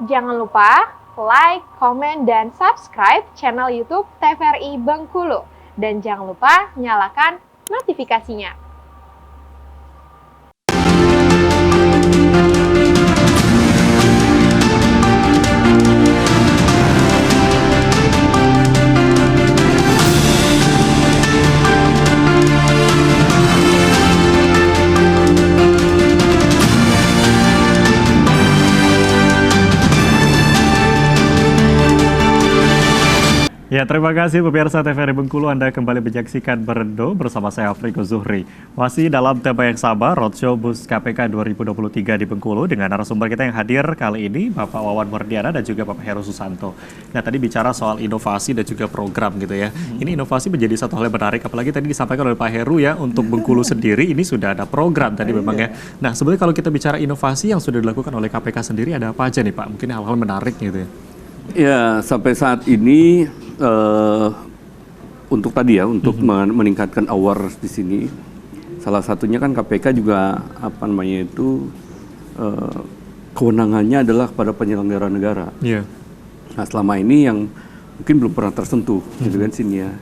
Jangan lupa like, komen, dan subscribe channel YouTube TVRI Bengkulu. Dan jangan lupa nyalakan notifikasinya. Ya, terima kasih pemirsa TVRI Bengkulu, Anda kembali menyaksikan Berendo bersama saya Afriko Zuhri. Masih dalam tema yang sama, Roadshow Bus KPK 2023 di Bengkulu dengan narasumber kita yang hadir kali ini, Bapak Wawan Murdiana dan juga Bapak Heru Susanto. Nah, tadi bicara soal inovasi dan juga program gitu ya. Ini inovasi menjadi satu hal yang menarik, apalagi tadi disampaikan oleh Pak Heru ya, untuk Bengkulu sendiri ini sudah ada program tadi memang ya. Nah, sebenarnya kalau kita bicara inovasi yang sudah dilakukan oleh KPK sendiri ada apa aja nih Pak? Mungkin hal-hal menarik gitu ya. Ya, sampai saat ini untuk tadi ya, untuk meningkatkan awareness di sini, salah satunya kan KPK juga kewenangannya adalah pada penyelenggara negara. Yeah. Nah, selama ini yang mungkin belum pernah tersentuh, gitu kan sini ya.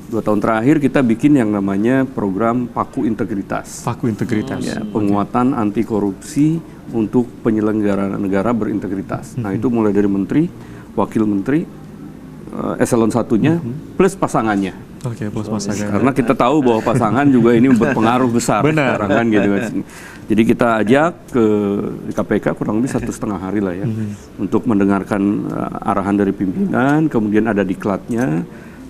2 tahun terakhir kita bikin yang namanya program Paku Integritas. Paku Integritas. Ya, penguatan anti korupsi untuk penyelenggara negara berintegritas. Nah, itu mulai dari menteri, wakil menteri, eselon satunya, plus pasangannya. Oke, plus pasangan. Karena kita tahu bahwa pasangan juga ini berpengaruh besar sekarang kan gitu kan. Jadi kita ajak ke KPK kurang lebih 1,5 hari lah ya, untuk mendengarkan arahan dari pimpinan, kemudian ada diklatnya,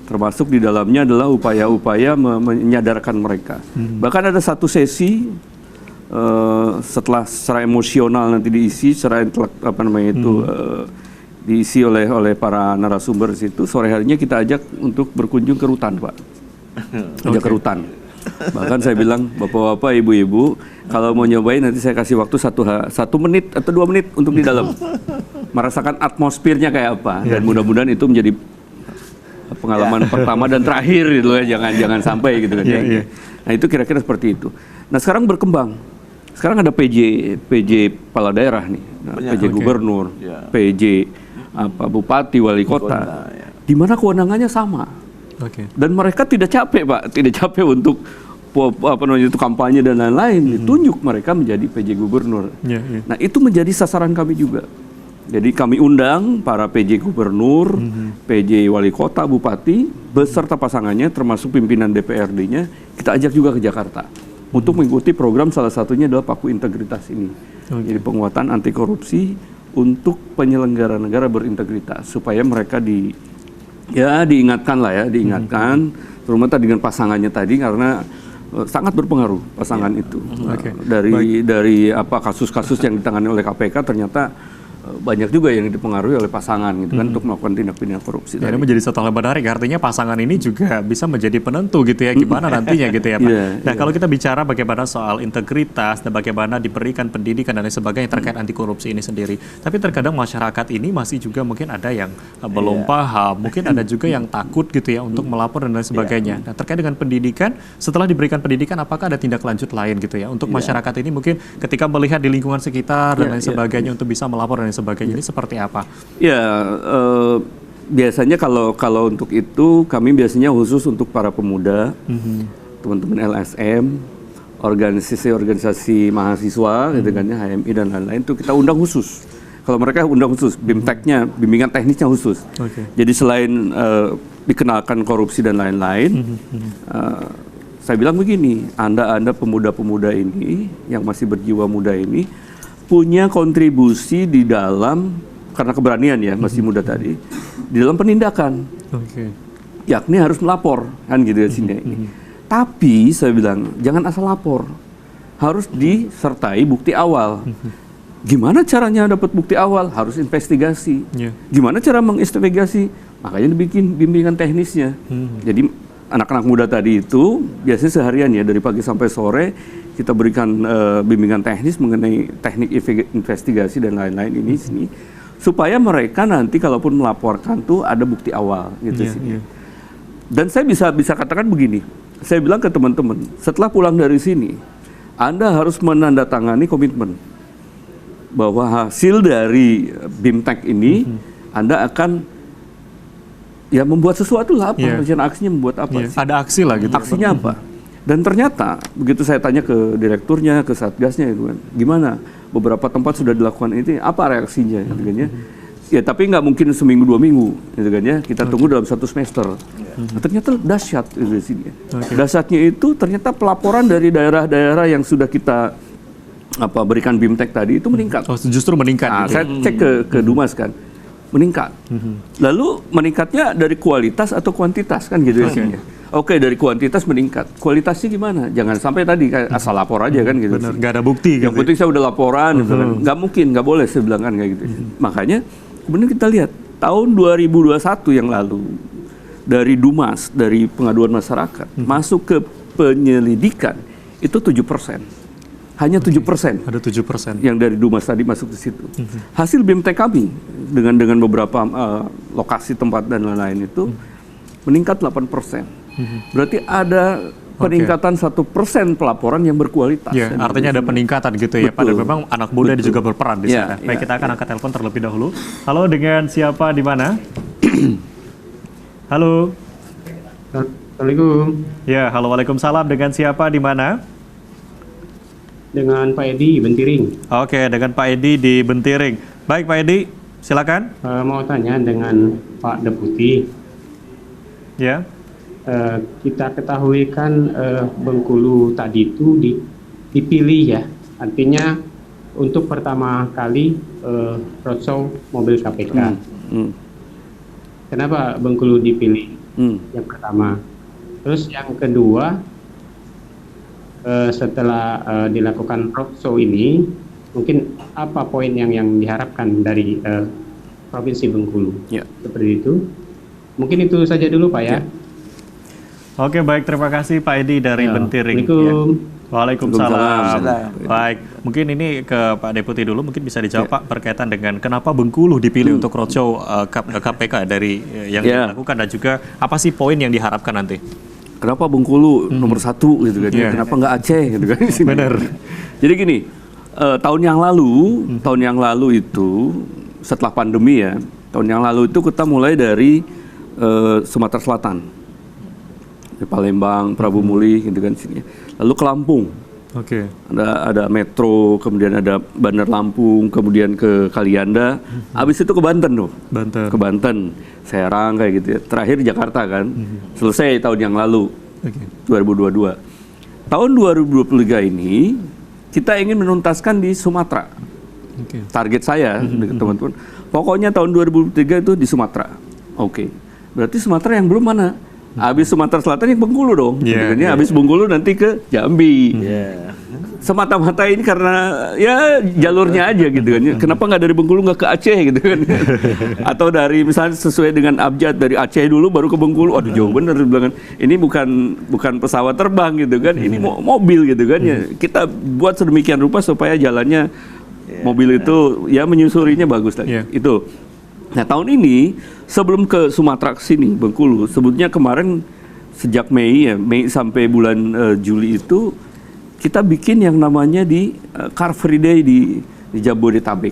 termasuk di dalamnya adalah upaya-upaya menyadarkan mereka. Bahkan ada satu sesi setelah secara emosional nanti diisi, secara diisi oleh para narasumber di situ. Sore harinya kita ajak untuk berkunjung ke rutan, Pak. Ajak ke rutan. Bahkan saya bilang, bapak-bapak, ibu-ibu, kalau mau nyobain nanti saya kasih waktu 1 menit atau 2 menit untuk di dalam merasakan atmosfernya kayak apa. Dan mudah-mudahan itu menjadi pengalaman pertama dan terakhir gitu ya. Jangan sampai gitu kan. Nah, itu kira-kira seperti itu. Nah, sekarang berkembang. Sekarang ada PJ kepala daerah nih, PJ gubernur, PJ bupati, wali kota, di mana kewenangannya sama. Dan mereka tidak capek, Pak, tidak capek untuk kampanye dan lain-lain. Ditunjuk mereka menjadi PJ gubernur. Nah, itu menjadi sasaran kami juga. Jadi kami undang para PJ gubernur, PJ wali kota, bupati, beserta pasangannya, termasuk pimpinan DPRD-nya, kita ajak juga ke Jakarta untuk mengikuti program, salah satunya adalah Paku Integritas ini. Jadi penguatan anti korupsi untuk penyelenggara negara berintegritas, supaya mereka diingatkan lah ya, diingatkan, terutama dengan pasangannya tadi, karena sangat berpengaruh pasangan itu. Dari kasus-kasus yang ditangani oleh KPK ternyata banyak juga yang dipengaruhi oleh pasangan gitu kan, untuk melakukan tindak pidana korupsi. Ini menjadi satu hal menarik, artinya pasangan ini juga bisa menjadi penentu gitu ya, gimana nantinya gitu ya Pak. Nah, kalau kita bicara bagaimana soal integritas dan bagaimana diberikan pendidikan dan lain sebagainya terkait anti korupsi ini sendiri, tapi terkadang masyarakat ini masih juga mungkin ada yang belum paham, mungkin ada juga yang takut gitu ya untuk melapor dan lain sebagainya. Nah, terkait dengan pendidikan, setelah diberikan pendidikan, apakah ada tindak lanjut lain gitu ya untuk masyarakat ini mungkin ketika melihat di lingkungan sekitar dan lain sebagainya untuk bisa melapor dan sebagainya, ini seperti apa? Ya, biasanya kalau untuk itu kami biasanya khusus untuk para pemuda, teman-teman LSM, organisasi mahasiswa, gitu kan ya, HMI dan lain-lain, itu kita undang khusus. Kalau mereka undang khusus, BIMTEK-nya, bimbingan teknisnya khusus. Jadi selain dikenalkan korupsi dan lain-lain, saya bilang begini, Anda pemuda-pemuda ini yang masih berjiwa muda ini punya kontribusi di dalam, karena keberanian ya, masih muda tadi, di dalam penindakan. Yakni harus melapor, kan gitu ya sini. Tapi saya bilang, jangan asal lapor. Harus disertai bukti awal. Gimana caranya dapat bukti awal? Harus investigasi. Gimana cara menginvestigasi? Makanya dibikin bimbingan teknisnya. Jadi anak-anak muda tadi itu biasanya seharian ya, dari pagi sampai sore kita berikan bimbingan teknis mengenai teknik investigasi dan lain-lain ini sini, supaya mereka nanti kalaupun melaporkan tuh ada bukti awal gitu sini. Dan saya bisa katakan begini, saya bilang ke teman-teman, setelah pulang dari sini Anda harus menandatangani komitmen. bahwa hasil dari BIMTEK ini Anda akan ya membuat sesuatu lah, apa rencana aksinya membuat apa sih? Ada aksi lah gitu. Aksinya apa? Dan ternyata begitu saya tanya ke direkturnya, ke satgasnya itu kan, gimana? Beberapa tempat sudah dilakukan ini, apa reaksinya? Gitu kan, ya. Ya tapi nggak mungkin seminggu 2 minggu, gitu kan ya. Kita tunggu dalam 1 semester. Nah, ternyata dahsyat di sini. Dahsyatnya itu ternyata pelaporan dari daerah-daerah yang sudah kita berikan BIMTEK tadi itu meningkat. Oh, justru meningkat. Nah, gitu. saya cek ke Dumas kan, meningkat. Lalu meningkatnya dari kualitas atau kuantitas kan gitu isinya. Oke, dari kuantitas meningkat. Kualitasnya gimana? Jangan sampai tadi asal lapor aja kan gitu. Benar, nggak ada bukti. Yang penting saya udah laporan, gitu kan. Nggak mungkin, nggak boleh saya bilang kan kayak gitu. Makanya kemudian kita lihat tahun 2021 yang lalu dari Dumas, dari pengaduan masyarakat masuk ke penyelidikan itu 7%. Hanya 7%. Ada 7%. Yang dari Dumas tadi masuk ke situ. Hasil BIMTEK kami dengan beberapa lokasi tempat dan lain-lain itu meningkat 8%. Berarti ada peningkatan 1% pelaporan yang berkualitas. Ya, artinya ada peningkatan gitu ya. Padahal memang anak muda juga berperan di sana. Baik, kita akan angkat telepon terlebih dahulu. Halo, dengan siapa di mana? Halo. Assalamualaikum. Ya, halo, waalaikumsalam. Dengan siapa di mana? Dengan Pak Edi Bentiring. Oke, dengan Pak Edi di Bentiring. Baik, Pak Edi, silakan. Mau tanya dengan Pak Deputi. Ya. Kita ketahui kan Bengkulu tadi itu dipilih ya. Artinya untuk pertama kali roadshow mobil KPK. Kenapa Bengkulu dipilih? Yang pertama. Terus yang kedua, setelah dilakukan roadshow ini, mungkin apa poin yang diharapkan dari Provinsi Bengkulu? Ya. Seperti itu. Mungkin itu saja dulu Pak ya. Oke, baik, terima kasih Pak Edi dari Bentiring. Assalamualaikum. Waalaikumsalam. Baik, mungkin ini ke Pak Deputi dulu, mungkin bisa dijawab Pak berkaitan dengan kenapa Bengkulu dipilih untuk roadshow KPK dari yang dilakukan dan juga apa sih poin yang diharapkan nanti? Kenapa Bengkulu nomor 1 gitu kan? Kenapa nggak Aceh gitu kan? Benar. Jadi gini, tahun yang lalu itu setelah pandemi ya, tahun yang lalu itu kita mulai dari Sumatera Selatan. Palembang, Prabu Muli gitu kan sini. Lalu ke Lampung. Oke. Ada metro, kemudian ada Bandar Lampung, kemudian ke Kalianda. Habis itu ke Banten tuh. Ke Banten, Serang kayak gitu ya. Terakhir Jakarta kan. Selesai tahun yang lalu. 2022. Tahun 2023 ini kita ingin menuntaskan di Sumatera. Target saya teman-teman. Pokoknya tahun 2023 itu di Sumatera. Oke. Berarti Sumatera yang belum mana? Habis Sumatera Selatan yang Bengkulu dong. Habis Bengkulu nanti ke Jambi. Semata-mata ini karena ya jalurnya aja gitu kan. Kenapa nggak dari Bengkulu nggak ke Aceh gitu kan? Atau dari misalnya sesuai dengan abjad dari Aceh dulu baru ke Bengkulu. Aduh jauh bener bilang kan. Ini bukan pesawat terbang gitu kan. Ini mobil gitu kan ya. Kita buat sedemikian rupa supaya jalannya mobil itu ya menyusurinya bagus lagi. Itu. Nah tahun ini sebelum ke Sumatera ke sini Bengkulu, sebetulnya kemarin sejak Mei sampai bulan Juli itu kita bikin yang namanya di Car Free Day di Jabodetabek.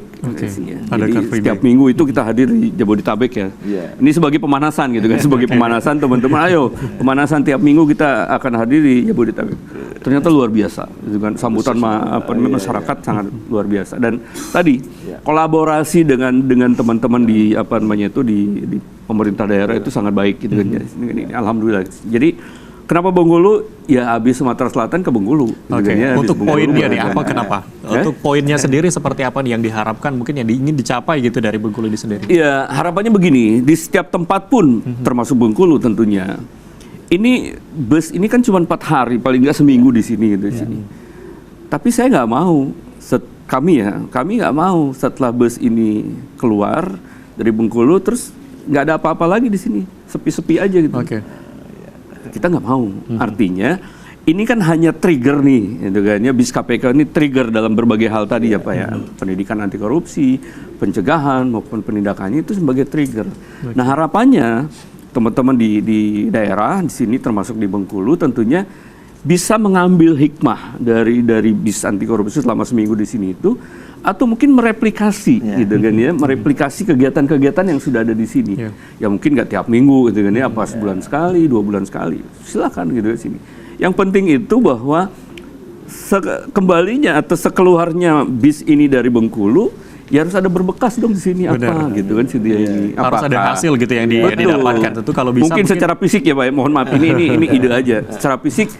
Jadi setiap minggu itu kita hadir di Jabodetabek ya. Ini sebagai pemanasan gitu kan, sebagai pemanasan teman-teman. Ayo pemanasan tiap minggu kita akan hadir di Jabodetabek. Ternyata luar biasa, gitu kan. Sambutan masyarakat sangat luar biasa. Dan tadi kolaborasi dengan teman-teman di di pemerintah daerah itu sangat baik gitu kan. Ini alhamdulillah. Jadi kenapa Bengkulu? Ya habis Sumatera Selatan ke Bengkulu. Untuk poinnya nih apa kenapa? Untuk poinnya sendiri seperti apa nih yang diharapkan mungkin yang ingin dicapai gitu dari Bengkulu ini sendiri? Ya harapannya begini, di setiap tempat pun termasuk Bengkulu tentunya. Ini bus ini kan cuma 4 hari, paling nggak seminggu di sini gitu. Tapi saya nggak mau, kami nggak mau setelah bus ini keluar dari Bengkulu terus nggak ada apa-apa lagi di sini, sepi-sepi aja gitu. Kita nggak mau. Artinya ini kan hanya trigger nih, gitu kan ya. BIS KPK ini trigger dalam berbagai hal tadi ya Pak ya. Pendidikan anti korupsi, pencegahan maupun penindakannya itu sebagai trigger. Nah harapannya teman-teman di daerah di sini termasuk di Bengkulu tentunya bisa mengambil hikmah dari bis anti korupsi selama seminggu di sini itu, atau mungkin mereplikasi gitu kan ya, mereplikasi kegiatan-kegiatan yang sudah ada di sini. Ya mungkin nggak tiap minggu gitu kan ya, apa sebulan sekali, 2 bulan sekali, silakan gitu di sini. Yang penting itu bahwa kembalinya atau sekeluarnya bis ini dari Bengkulu, ya harus ada berbekas dong di sini. Benar. Apa gitu kan ini. Harus ada hasil gitu yang didapatkan. Tentu kalau bisa mungkin secara fisik ya Pak, mohon maaf ini ide aja. Secara fisik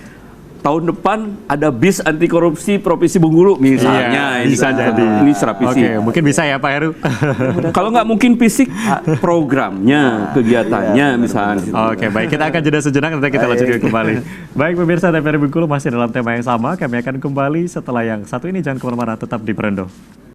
tahun depan ada bis anti korupsi Provinsi Bengkulu misalnya. Bisa jadi. Ini secara fisik. Oke, mungkin bisa ya Pak Heru. Kalau nggak mungkin fisik, programnya, kegiatannya misalnya. Oke, baik, kita akan jeda sejenak, nanti kita lanjutkan kembali. Baik pemirsa TVRI Bengkulu, masih dalam tema yang sama, kami akan kembali setelah yang satu ini. Jangan kemana-mana, tetap di Berendo.